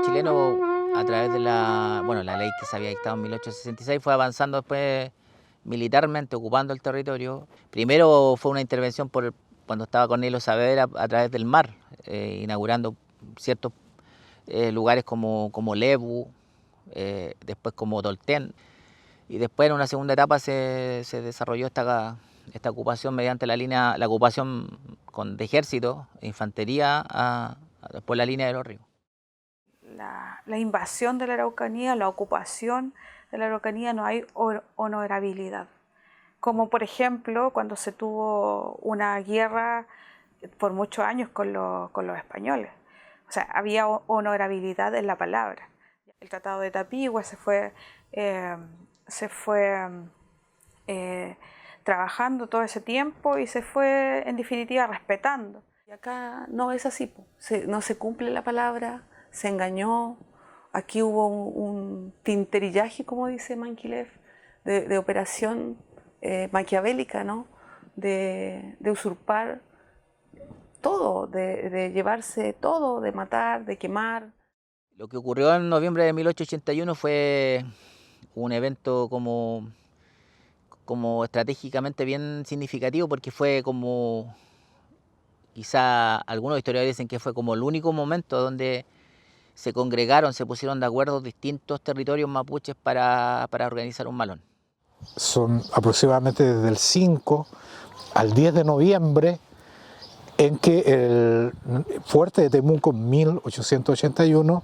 chileno, a través de la ley que se había dictado en 1866, fue avanzando después militarmente, ocupando el territorio. Primero fue una intervención cuando estaba Cornelio Saavedra a través del mar, inaugurando ciertos lugares como Lebu, después como Tolten. Y después en una segunda etapa se desarrolló esta ocupación mediante la ocupación de ejército e infantería después la línea de los ríos. La invasión de la Araucanía, la ocupación de la Araucanía, no hay honorabilidad. Como por ejemplo cuando se tuvo una guerra por muchos años con los españoles. O sea, había honorabilidad en la palabra. El Tratado de Tapigüe se fue trabajando todo ese tiempo y se fue en definitiva respetando. Y acá no es así, no se cumple la palabra, se engañó. Aquí hubo un tinterillaje, como dice Manquilev, de operación maquiavélica, ¿no? De usurpar todo, de llevarse todo, de matar, de quemar. Lo que ocurrió en noviembre de 1881 fue un evento como estratégicamente bien significativo, porque fue como, quizá algunos historiadores dicen que fue como el único momento donde se congregaron, se pusieron de acuerdo distintos territorios mapuches para organizar un malón. Son aproximadamente desde el 5 al 10 de noviembre en que el fuerte de Temuco en 1881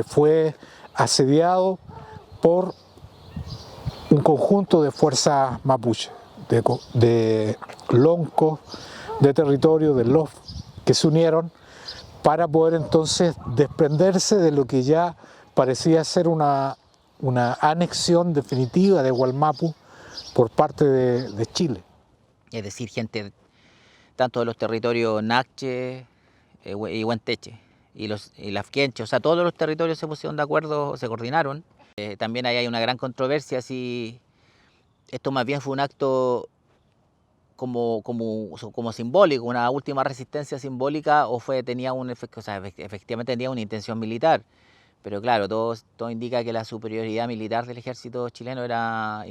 fue asediado por un conjunto de fuerzas mapuches, de loncos, de territorio, de LOF, que se unieron para poder entonces desprenderse de lo que ya parecía ser una anexión definitiva de Wallmapu por parte de Chile. Es decir, gente tanto de los territorios Nakche y Huenteche y Lafkenche, o sea, todos los territorios se pusieron de acuerdo, se coordinaron. También ahí hay una gran controversia si esto más bien fue un acto como simbólico, una última resistencia simbólica, o efectivamente tenía una intención militar. Pero claro, todo indica que la superioridad militar del ejército chileno era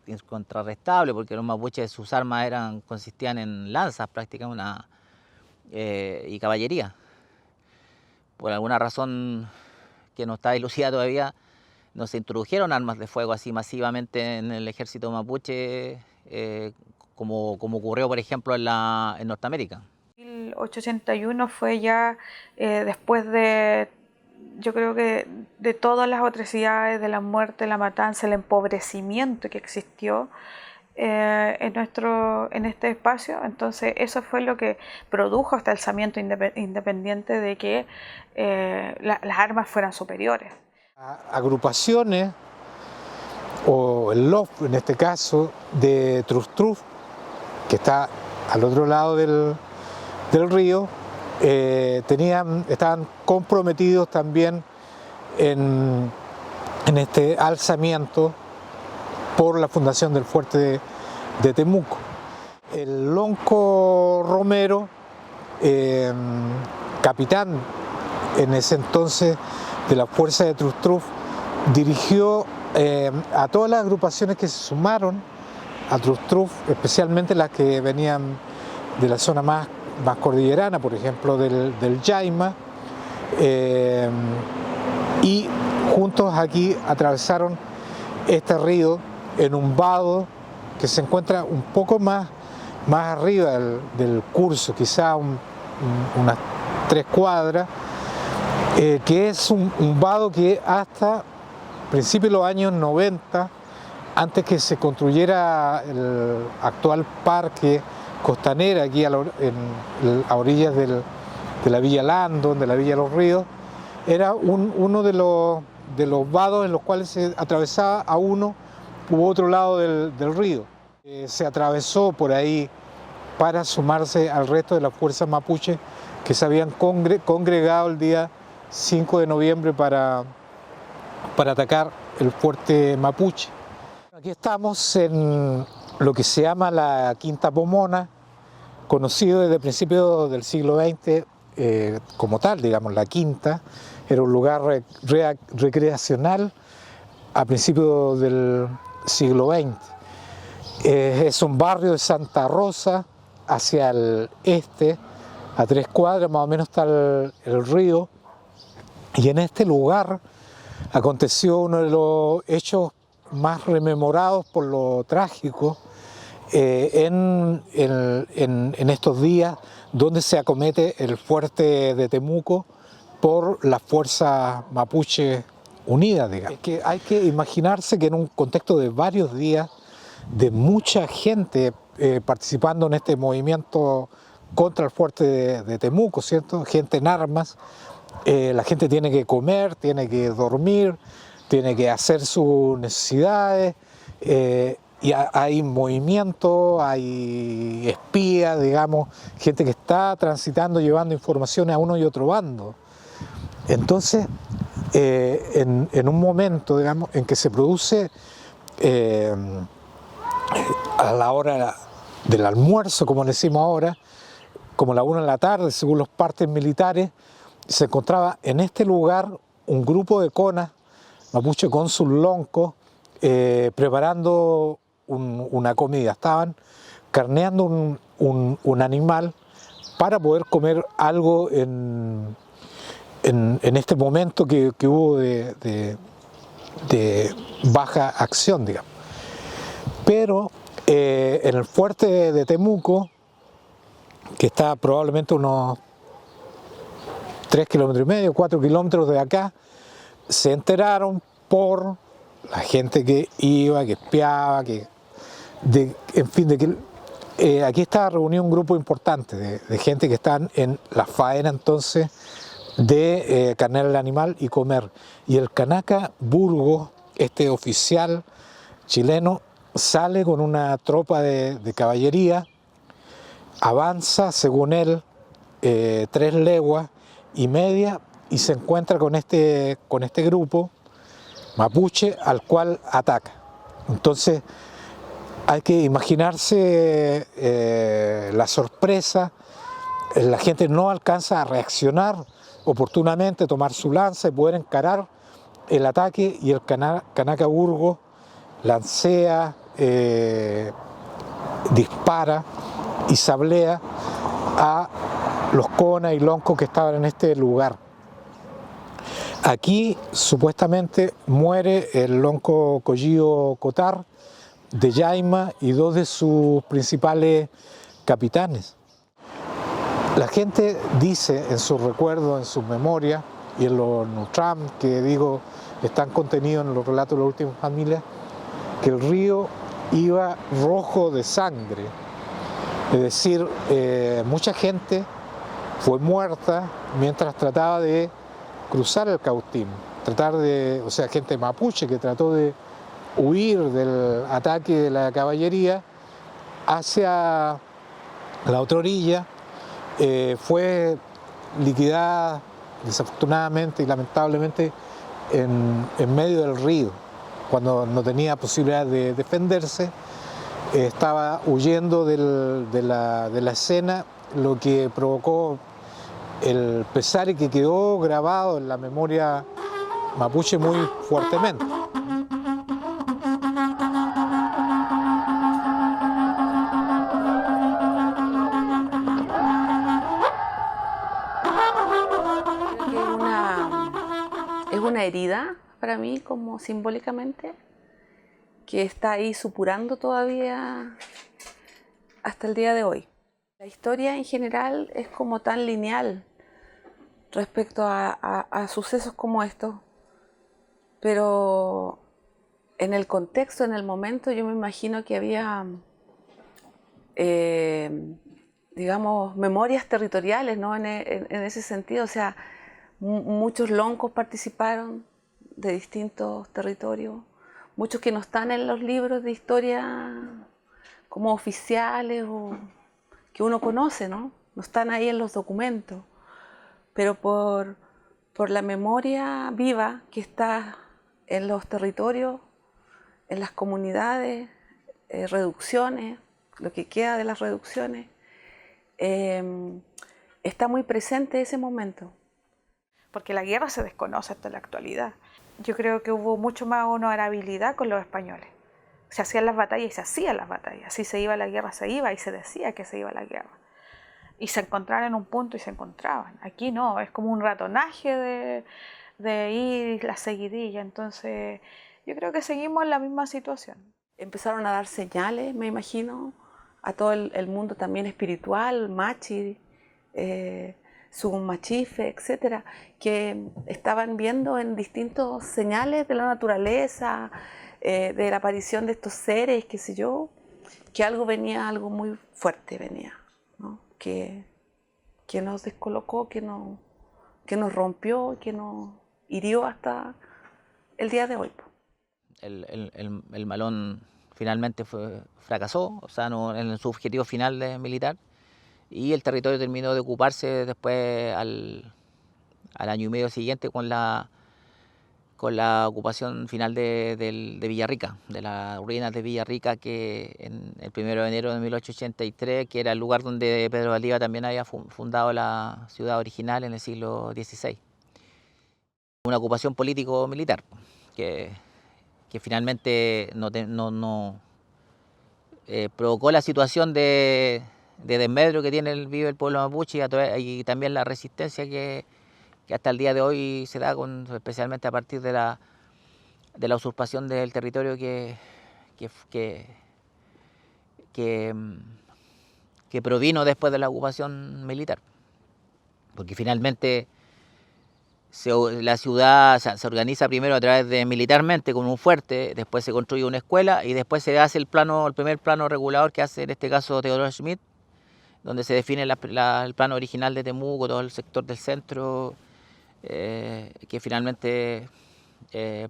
incontrarrestable, porque los mapuches, sus armas consistían en lanzas prácticamente y caballería. Por alguna razón que no está dilucida todavía, no se introdujeron armas de fuego así masivamente en el ejército mapuche, como ocurrió, por ejemplo, en Norteamérica. El 1881 fue ya después de, yo creo que de todas las atrocidades, de la muerte, la matanza, el empobrecimiento que existió en este espacio. Entonces eso fue lo que produjo este alzamiento independiente de que las armas fueran superiores. Agrupaciones, o el LOF en este caso, de Trustruf, que está al otro lado del río, estaban comprometidos también en este alzamiento por la fundación del fuerte de Temuco. El Lonco Romero, capitán en ese entonces de la fuerza de Trustruf, dirigió a todas las agrupaciones que se sumaron a Trustruf, especialmente las que venían de la zona más cordillerana, por ejemplo del Yaima, y juntos aquí atravesaron este río en un vado que se encuentra un poco más arriba del curso, quizá unas 3 cuadras, que es un vado que hasta principios de los años 90, antes que se construyera el actual parque costanera aquí a orillas de la Villa Landon, de la Villa Los Ríos, era uno de los vados en los cuales se atravesaba a uno u otro lado del río. Se atravesó por ahí para sumarse al resto de las fuerzas mapuches que se habían congregado el día 5 de noviembre para atacar el fuerte mapuche. Aquí estamos en lo que se llama la Quinta Pomona, conocido desde principios del siglo XX como tal, digamos, la Quinta, era un lugar recreacional a principios del siglo XX. Es un barrio de Santa Rosa, hacia el este, a 3 cuadras más o menos está el río, y en este lugar aconteció uno de los hechos más rememorados por lo trágico en estos días, donde se acomete el fuerte de Temuco por las fuerzas mapuche unidas, digamos. Es que hay que imaginarse que en un contexto de varios días, de mucha gente participando en este movimiento contra el fuerte de Temuco, ¿cierto? Gente en armas, la gente tiene que comer, tiene que dormir, tiene que hacer sus necesidades, y hay movimiento, hay espías, digamos, gente que está transitando, llevando informaciones a uno y otro bando. Entonces, en un momento, digamos, en que se produce a la hora del almuerzo, como decimos ahora, como la 1 de la tarde, según los partes militares, se encontraba en este lugar un grupo de conas mapuche con sus loncos preparando una comida. Estaban carneando un animal para poder comer algo en este momento que hubo de baja acción, digamos. Pero en el fuerte de Temuco, que está probablemente unos 3,5 kilómetros, 4 kilómetros de acá, se enteraron por la gente que iba, que espiaba, en fin, de que aquí estaba reunido un grupo importante de gente que están en la faena entonces de carnear el animal y comer. Y el Kanaka Burgos, este oficial chileno, sale con una tropa de caballería, avanza, según él, 3 leguas y media, y se encuentra con este grupo mapuche al cual ataca. Entonces hay que imaginarse la sorpresa, la gente no alcanza a reaccionar oportunamente, tomar su lanza y poder encarar el ataque, y el Kanaka Burgos lancea, dispara y sablea a los conas y loncos que estaban en este lugar. Aquí supuestamente muere el lonco Collío Cotar de Yaima y 2 de sus principales capitanes. La gente dice en sus recuerdos, en sus memorias y en los Nutram, que digo están contenidos en los relatos de las últimas familias, que el río iba rojo de sangre. Es decir, mucha gente fue muerta mientras trataba de cruzar el Cautín, o sea, gente mapuche que trató de huir del ataque de la caballería hacia la otra orilla, fue liquidada desafortunadamente y lamentablemente en medio del río, cuando no tenía posibilidad de defenderse. Estaba huyendo de la escena, lo que provocó el pesar y que quedó grabado en la memoria mapuche muy fuertemente. Es una herida para mí, como simbólicamente, que está ahí supurando todavía hasta el día de hoy. La historia en general es como tan lineal respecto a sucesos como estos, pero en el contexto, en el momento, yo me imagino que había, digamos, memorias territoriales, ¿no? En ese sentido, o sea, muchos loncos participaron de distintos territorios, muchos que no están en los libros de historia como oficiales o que uno conoce, ¿no? No están ahí en los documentos, pero por la memoria viva que está en los territorios, en las comunidades, reducciones, lo que queda de las reducciones, está muy presente ese momento. porque la guerra se desconoce hasta la actualidad. Yo creo que hubo mucho más honorabilidad con los españoles. Se hacían las batallas y se hacían las batallas. Si se iba a la guerra, se iba y se decía que se iba a la guerra. Y se encontraban en un punto y se encontraban. Aquí no, es como un ratonaje de ir la seguidilla. Entonces, yo creo que seguimos en la misma situación. Empezaron a dar señales, me imagino, a todo el mundo también espiritual, machi, Machife, etcétera, que estaban viendo en distintos señales de la naturaleza, de la aparición de estos seres, qué sé yo, que algo venía, algo muy fuerte venía, ¿no? que nos descolocó, que nos rompió, que nos hirió hasta el día de hoy. El Malón finalmente fracasó, o sea, no, en su objetivo final militar, y el territorio terminó de ocuparse después al año y medio siguiente con la ocupación final de Villarrica, de las ruinas de Villarrica, que en el 1 de enero de 1883, que era el lugar donde Pedro Valdivia también había fundado la ciudad original en el siglo XVI. Una ocupación político-militar que finalmente provocó la situación de desmedro que vive el pueblo mapuche y también la resistencia que hasta el día de hoy se da, especialmente a partir de la usurpación del territorio que provino después de la ocupación militar. Porque finalmente la ciudad se organiza primero a través de militarmente con un fuerte, después se construye una escuela y después se hace el primer plano regulador que hace en este caso Teodoro Schmidt, donde se define el plano original de Temuco, todo el sector del centro, que finalmente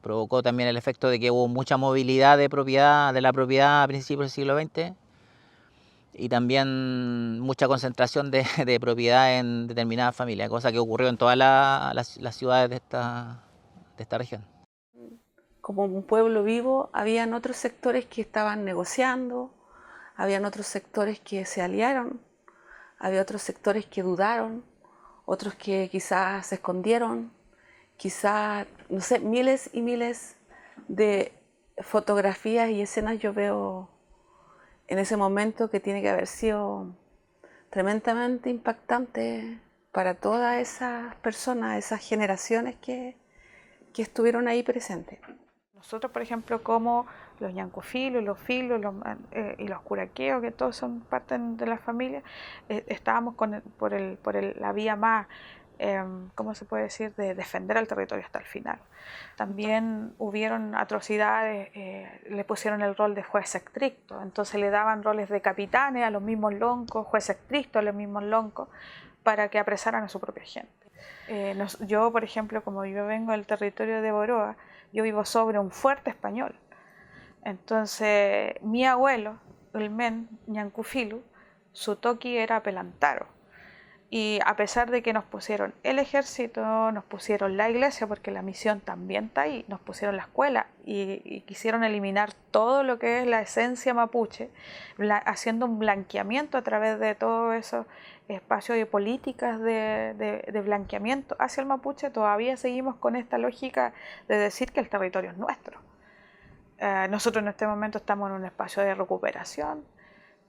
provocó también el efecto de que hubo mucha movilidad de la propiedad a principios del siglo XX y también mucha concentración de propiedad en determinadas familias, cosa que ocurrió en todas las ciudades de esta región. Como un pueblo vivo, habían otros sectores que estaban negociando, habían otros sectores que se aliaron, había otros sectores que dudaron, otros que quizás se escondieron, quizás, no sé, miles y miles de fotografías y escenas yo veo en ese momento que tiene que haber sido tremendamente impactante para todas esas personas, esas generaciones que estuvieron ahí presentes. Nosotros, por ejemplo, como los ñancufilos, los filos y los curaqueos, que todos son parte de la familia, estábamos por la vía más, ¿cómo se puede decir?, de defender al territorio hasta el final. También hubieron atrocidades, le pusieron el rol de juez estricto, entonces le daban roles de capitanes a los mismos loncos, juez estricto a los mismos loncos, para que apresaran a su propia gente. Yo, por ejemplo, como yo vengo del territorio de Boroa, yo vivo sobre un fuerte español. Entonces, mi abuelo, el men Ñancufilu, su toqui era Pelantaro. Y a pesar de que nos pusieron el ejército, nos pusieron la iglesia, porque la misión también está ahí, nos pusieron la escuela y quisieron eliminar todo lo que es la esencia mapuche, haciendo un blanqueamiento a través de todos esos espacios de políticas de blanqueamiento hacia el mapuche, todavía seguimos con esta lógica de decir que el territorio es nuestro. Nosotros en este momento estamos en un espacio de recuperación.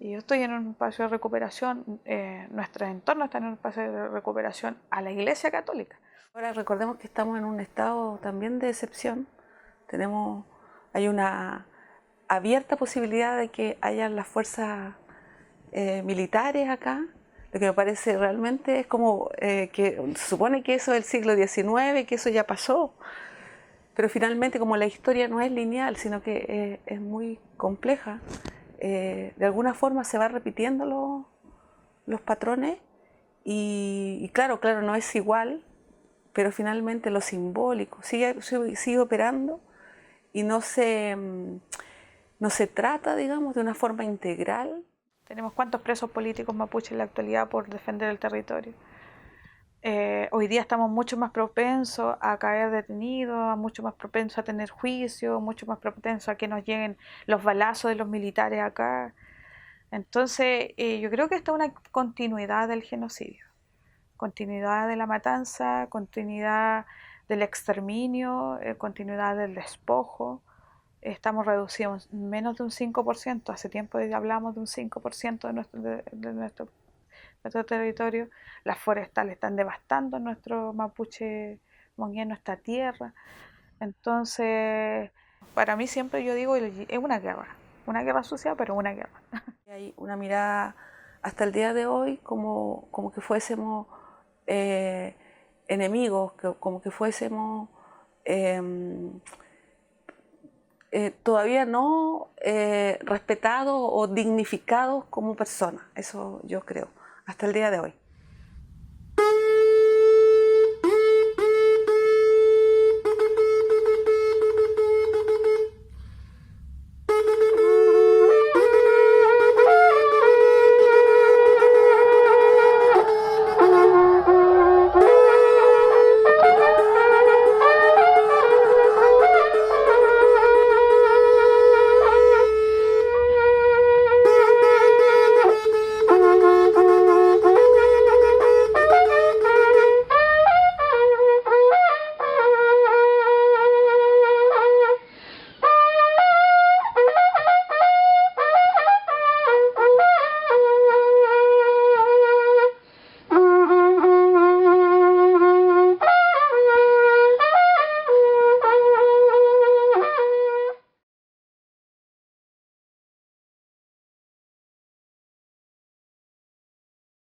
Y yo estoy en un espacio de recuperación, nuestros entornos están en un espacio de recuperación a la Iglesia Católica. Ahora recordemos que estamos en un estado también de excepción. Hay una abierta posibilidad de que haya las fuerzas militares acá. Lo que me parece realmente es como que se supone que eso es el siglo XIX, que eso ya pasó. Pero finalmente, como la historia no es lineal, sino que es muy compleja, de alguna forma se va repitiendo los patrones y claro, no es igual, pero finalmente lo simbólico sigue operando y no se trata, digamos, de una forma integral. Tenemos cuántos presos políticos mapuches en la actualidad por defender el territorio. Hoy día estamos mucho más propensos a caer detenidos, mucho más propensos a tener juicio, mucho más propensos a que nos lleguen los balazos de los militares acá. Entonces, yo creo que esta es una continuidad del genocidio, continuidad de la matanza, continuidad del exterminio, continuidad del despojo. Estamos reducidos menos de un 5%, hace tiempo ya hablamos de un 5% de nuestro territorio. Las forestales están devastando nuestro mapuche monguén, nuestra tierra. Entonces, para mí siempre yo digo, es una guerra sucia, pero una guerra. Hay una mirada hasta el día de hoy como que fuésemos enemigos, como que fuésemos todavía no respetados o dignificados como personas. Eso yo creo, hasta el día de hoy.